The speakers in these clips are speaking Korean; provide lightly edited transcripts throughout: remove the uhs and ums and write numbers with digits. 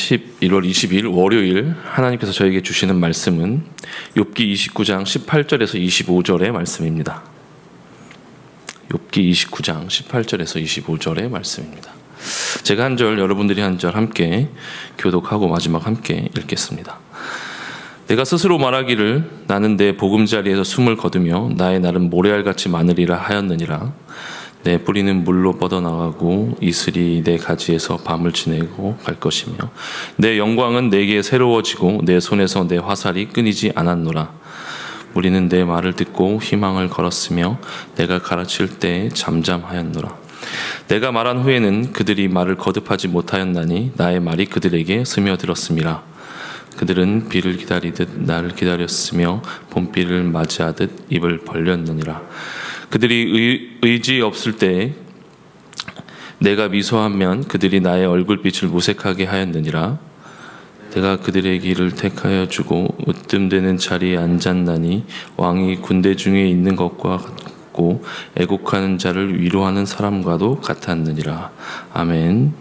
11월 20일 월요일 하나님께서 저에게 주시는 말씀은 욥기 29장 18절에서 25절의 말씀입니다. 욥기 29장 18절에서 25절의 말씀입니다. 제가 한 절, 여러분들이 한 절 함께 교독하고 마지막 함께 읽겠습니다. 내가 스스로 말하기를 나는 내 보금자리에서 숨을 거두며 나의 날은 모래알같이 많으리라 하였느니라. 내 뿌리는 물로 뻗어나가고 이슬이 내 가지에서 밤을 지내고 갈 것이며 내 영광은 내게 새로워지고 내 손에서 내 화살이 끊이지 않았노라. 우리는 내 말을 듣고 희망을 걸었으며 내가 가르칠 때 잠잠하였노라. 내가 말한 후에는 그들이 말을 거듭하지 못하였나니 나의 말이 그들에게 스며들었음이라. 그들은 비를 기다리듯 나를 기다렸으며 봄비를 맞이하듯 입을 벌렸느니라. 그들이 의지 없을 때 내가 미소하면 그들이 나의 얼굴빛을 무색하게 하였느니라. 내가 그들의 길을 택하여 주고 으뜸되는 자리에 앉았나니 왕이 군대 중에 있는 것과 같고 애곡하는 자를 위로하는 사람과도 같았느니라. 아멘.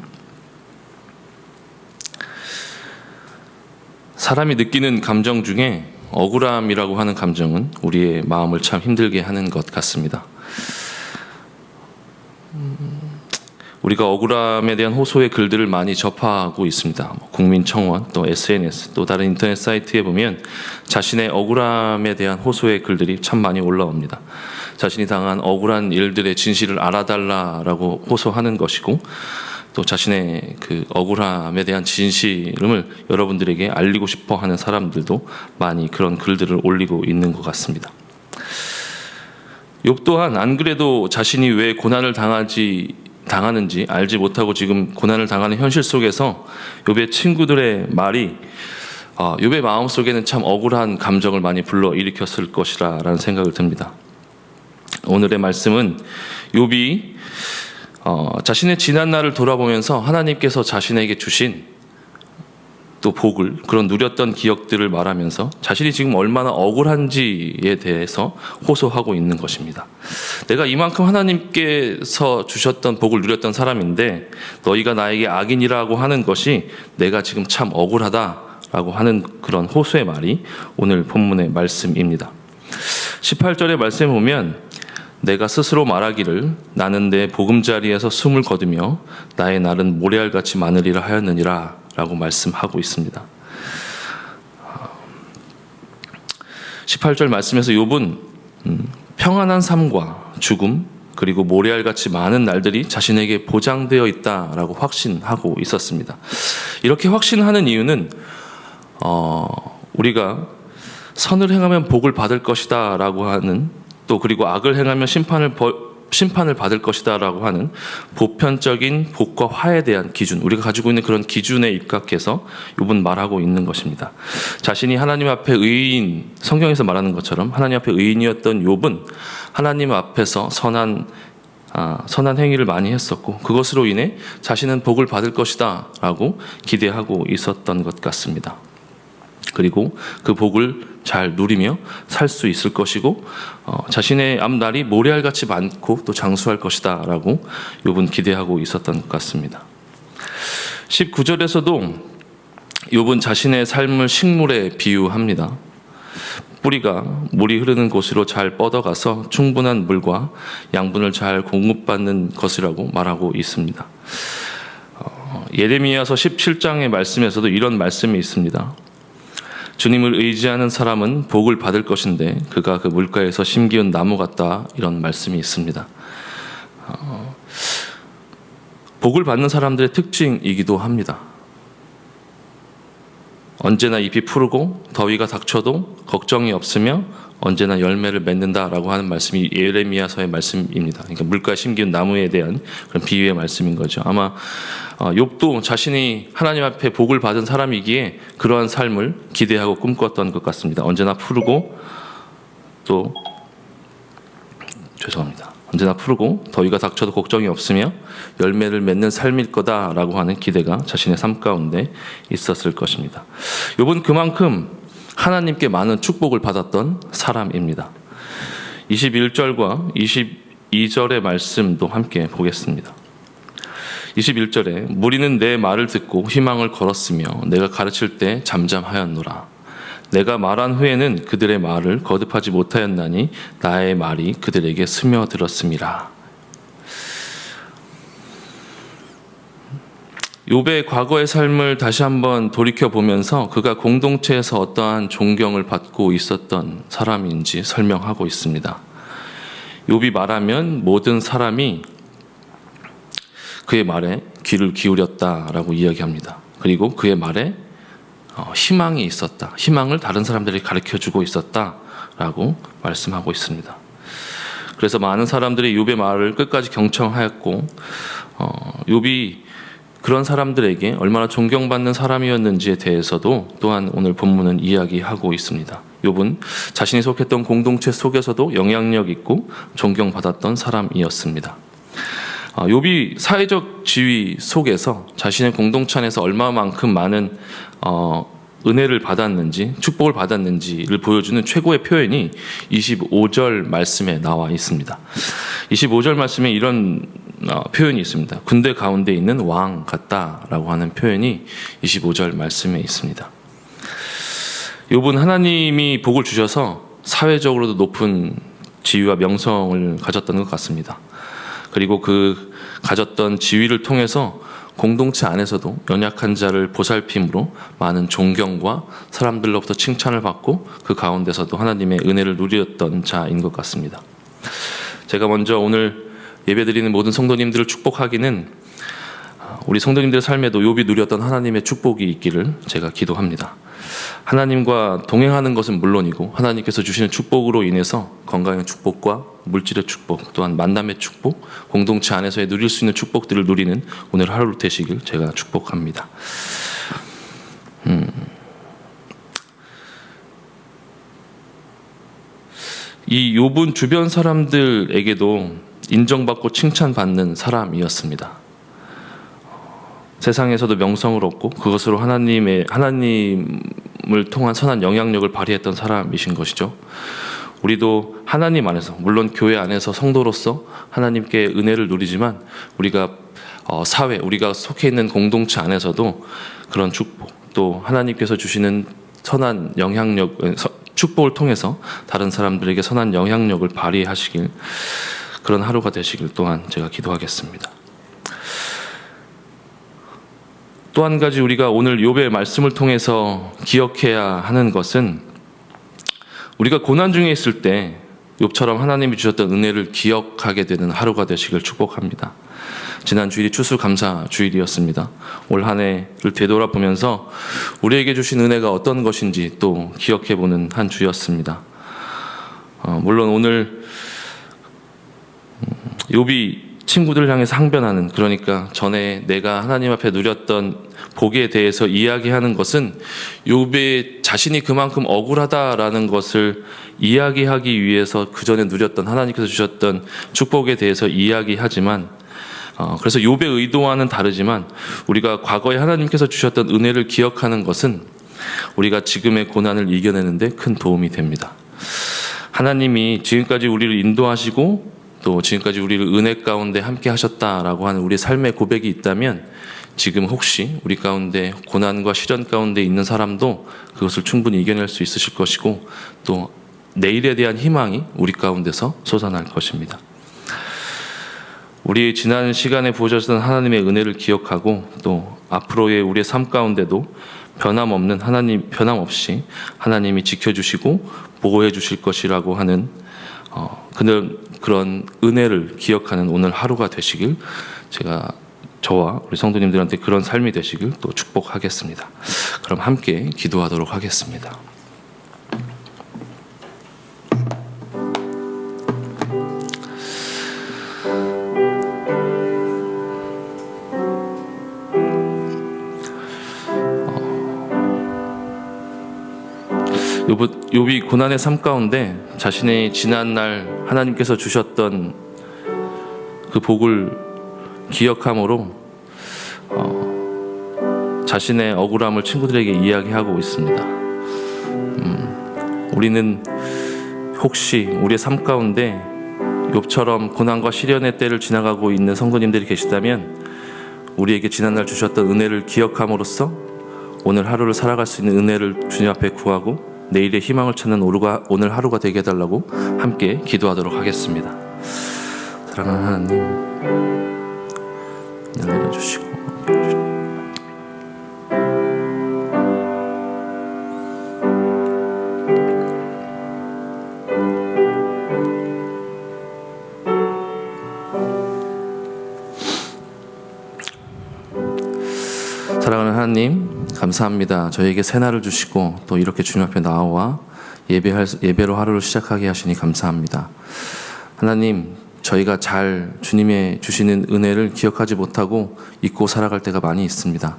사람이 느끼는 감정 중에 억울함이라고 하는 감정은 우리의 마음을 참 힘들게 하는 것 같습니다. 우리가 억울함에 대한 호소의 글들을 많이 접하고 있습니다. 국민청원, 또 SNS, 또 다른 인터넷 사이트에 보면 자신의 억울함에 대한 호소의 글들이 참 많이 올라옵니다. 자신이 당한 억울한 일들의 진실을 알아달라라고 호소하는 것이고, 또 자신의 그 억울함에 대한 진실을 여러분들에게 알리고 싶어 하는 사람들도 많이 그런 글들을 올리고 있는 것 같습니다. 욥 또한 안 그래도 자신이 왜 고난을 당하는지 알지 못하고 지금 고난을 당하는 현실 속에서 욥의 친구들의 말이 욥의 마음속에는 참 억울한 감정을 많이 불러일으켰을 것이라는 생각을 듭니다. 오늘의 말씀은 욥이 자신의 지난 날을 돌아보면서 하나님께서 자신에게 주신 또 복을, 그런 누렸던 기억들을 말하면서 자신이 지금 얼마나 억울한지에 대해서 호소하고 있는 것입니다. 내가 이만큼 하나님께서 주셨던 복을 누렸던 사람인데 너희가 나에게 악인이라고 하는 것이 내가 지금 참 억울하다라고 하는 그런 호소의 말이 오늘 본문의 말씀입니다. 18절의 말씀에 보면 내가 스스로 말하기를 나는 내 보금자리에서 숨을 거두며 나의 날은 모래알같이 많으리라 하였느니라 라고 말씀하고 있습니다. 18절 말씀에서 욥은 평안한 삶과 죽음 그리고 모래알같이 많은 날들이 자신에게 보장되어 있다라고 확신하고 있었습니다. 이렇게 확신하는 이유는 우리가 선을 행하면 복을 받을 것이다 라고 하는, 또 그리고 악을 행하면 심판을 받을 것이다 라고 하는 보편적인 복과 화에 대한 기준, 우리가 가지고 있는 그런 기준에 입각해서 욥은 말하고 있는 것입니다. 자신이 하나님 앞에 의인, 성경에서 말하는 것처럼 하나님 앞에 의인이었던 욥은 하나님 앞에서 선한 행위를 많이 했었고 그것으로 인해 자신은 복을 받을 것이다 라고 기대하고 있었던 것 같습니다. 그리고 그 복을 잘 누리며 살 수 있을 것이고 자신의 앞날이 모래알같이 많고 또 장수할 것이다 라고 욥은 기대하고 있었던 것 같습니다. 19절에서도 욥은 자신의 삶을 식물에 비유합니다. 뿌리가 물이 흐르는 곳으로 잘 뻗어가서 충분한 물과 양분을 잘 공급받는 것이라고 말하고 있습니다. 예레미야서 17장의 말씀에서도 이런 말씀이 있습니다. 주님을 의지하는 사람은 복을 받을 것인데 그가 그 물가에서 심기운 나무 같다, 이런 말씀이 있습니다. 복을 받는 사람들의 특징이기도 합니다. 언제나 잎이 푸르고 더위가 닥쳐도 걱정이 없으며 언제나 열매를 맺는다라고 하는 말씀이 예레미야서의 말씀입니다. 그러니까 물가에 심기운 나무에 대한 그런 비유의 말씀인 거죠. 아마 욥도 자신이 하나님 앞에 복을 받은 사람이기에 그러한 삶을 기대하고 꿈꿨던 것 같습니다. 언제나 푸르고 언제나 푸르고 더위가 닥쳐도 걱정이 없으며 열매를 맺는 삶일 거다라고 하는 기대가 자신의 삶 가운데 있었을 것입니다. 욥은 그만큼 하나님께 많은 축복을 받았던 사람입니다. 21절과 22절의 말씀도 함께 보겠습니다. 21절에 무리는 내 말을 듣고 희망을 걸었으며 내가 가르칠 때 잠잠하였노라. 내가 말한 후에는 그들의 말을 거듭하지 못하였나니 나의 말이 그들에게 스며들었음이라. 욥의 과거의 삶을 다시 한번 돌이켜보면서 그가 공동체에서 어떠한 존경을 받고 있었던 사람인지 설명하고 있습니다. 욥이 말하면 모든 사람이 그의 말에 귀를 기울였다라고 이야기합니다. 그리고 그의 말에 희망이 있었다. 희망을 다른 사람들이 가르쳐주고 있었다라고 말씀하고 있습니다. 그래서 많은 사람들이 욥의 말을 끝까지 경청하였고 욥이 그런 사람들에게 얼마나 존경받는 사람이었는지에 대해서도 또한 오늘 본문은 이야기하고 있습니다. 욥은 자신이 속했던 공동체 속에서도 영향력 있고 존경받았던 사람이었습니다. 욥이 사회적 지위 속에서 자신의 공동체 안에서 얼마만큼 많은 은혜를 받았는지 축복을 받았는지를 보여주는 최고의 표현이 25절 말씀에 나와 있습니다. 25절 말씀에 이런 표현이 있습니다. 군대 가운데 있는 왕 같다라고 하는 표현이 25절 말씀에 있습니다. 욥은 하나님이 복을 주셔서 사회적으로도 높은 지위와 명성을 가졌던 것 같습니다. 그리고 그 가졌던 지위를 통해서 공동체 안에서도 연약한 자를 보살핌으로 많은 존경과 사람들로부터 칭찬을 받고 그 가운데서도 하나님의 은혜를 누렸던 자인 것 같습니다. 제가 먼저 오늘 예배드리는 모든 성도님들을 축복하기는 우리 성도님들의 삶에도 욥이 누렸던 하나님의 축복이 있기를 제가 기도합니다. 하나님과 동행하는 것은 물론이고 하나님께서 주시는 축복으로 인해서 건강의 축복과 물질의 축복, 또한 만남의 축복, 공동체 안에서의 누릴 수 있는 축복들을 누리는 오늘 하루 되시길 제가 축복합니다. 이 욥은 주변 사람들에게도 인정받고 칭찬받는 사람이었습니다. 세상에서도 명성을 얻고 그것으로 하나님을 통한 선한 영향력을 발휘했던 사람이신 것이죠. 우리도 하나님 안에서, 물론 교회 안에서 성도로서 하나님께 은혜를 누리지만 우리가 사회, 우리가 속해 있는 공동체 안에서도 그런 축복, 또 하나님께서 주시는 선한 영향력, 축복을 통해서 다른 사람들에게 선한 영향력을 발휘하시길, 그런 하루가 되시길 또한 제가 기도하겠습니다. 또 한 가지 우리가 오늘 욥의 말씀을 통해서 기억해야 하는 것은 우리가 고난 중에 있을 때 욥처럼 하나님이 주셨던 은혜를 기억하게 되는 하루가 되시길 축복합니다. 지난 주일이 추수감사 주일이었습니다. 올 한 해를 되돌아보면서 우리에게 주신 은혜가 어떤 것인지 또 기억해보는 한 주였습니다. 물론 오늘 욥이 친구들을 향해서 항변하는, 그러니까 전에 내가 하나님 앞에 누렸던 복에 대해서 이야기하는 것은 욥의 자신이 그만큼 억울하다라는 것을 이야기하기 위해서 그 전에 누렸던 하나님께서 주셨던 축복에 대해서 이야기하지만, 그래서 욥의 의도와는 다르지만 우리가 과거에 하나님께서 주셨던 은혜를 기억하는 것은 우리가 지금의 고난을 이겨내는데 큰 도움이 됩니다. 하나님이 지금까지 우리를 인도하시고 또 지금까지 우리를 은혜 가운데 함께 하셨다라고 하는 우리의 삶의 고백이 있다면 지금 혹시 우리 가운데 고난과 시련 가운데 있는 사람도 그것을 충분히 이겨낼 수 있으실 것이고 또 내일에 대한 희망이 우리 가운데서 솟아날 것입니다. 우리 지난 시간에 부어주셨던 하나님의 은혜를 기억하고 또 앞으로의 우리의 삶 가운데도 변함없이 하나님이 지켜주시고 보호해 주실 것이라고 하는 그런 은혜를 기억하는 오늘 하루가 되시길 저와 우리 성도님들한테 그런 삶이 되시길 또 축복하겠습니다. 그럼 함께 기도하도록 하겠습니다. 욥이 고난의 삶 가운데 자신의 지난날 하나님께서 주셨던 그 복을 기억함으로 자신의 억울함을 친구들에게 이야기하고 있습니다. 우리는 혹시 우리의 삶 가운데 욥처럼 고난과 시련의 때를 지나가고 있는 성도님들이 계시다면 우리에게 지난날 주셨던 은혜를 기억함으로써 오늘 하루를 살아갈 수 있는 은혜를 주님 앞에 구하고 내일의 희망을 찾는 오늘 하루가 되게 해달라고 함께 기도하도록 하겠습니다. 사랑하는 하나님, 은혜를 내려주시고 사랑하는 하나님, 감사합니다. 저희에게 새날을 주시고 또 이렇게 주님 앞에 나와 예배로 하루를 시작하게 하시니 감사합니다. 하나님, 저희가 잘 주님의 주시는 은혜를 기억하지 못하고 잊고 살아갈 때가 많이 있습니다.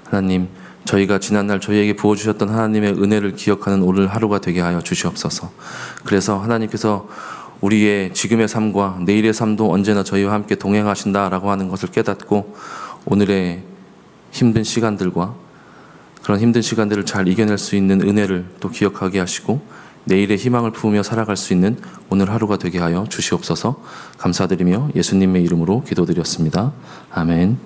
하나님, 저희가 지난날 저희에게 부어주셨던 하나님의 은혜를 기억하는 오늘 하루가 되게 하여 주시옵소서. 그래서 하나님께서 우리의 지금의 삶과 내일의 삶도 언제나 저희와 함께 동행하신다라고 하는 것을 깨닫고 오늘의 힘든 시간들과 그런 힘든 시간들을 잘 이겨낼 수 있는 은혜를 또 기억하게 하시고 내일의 희망을 품으며 살아갈 수 있는 오늘 하루가 되게 하여 주시옵소서. 감사드리며 예수님의 이름으로 기도드렸습니다. 아멘.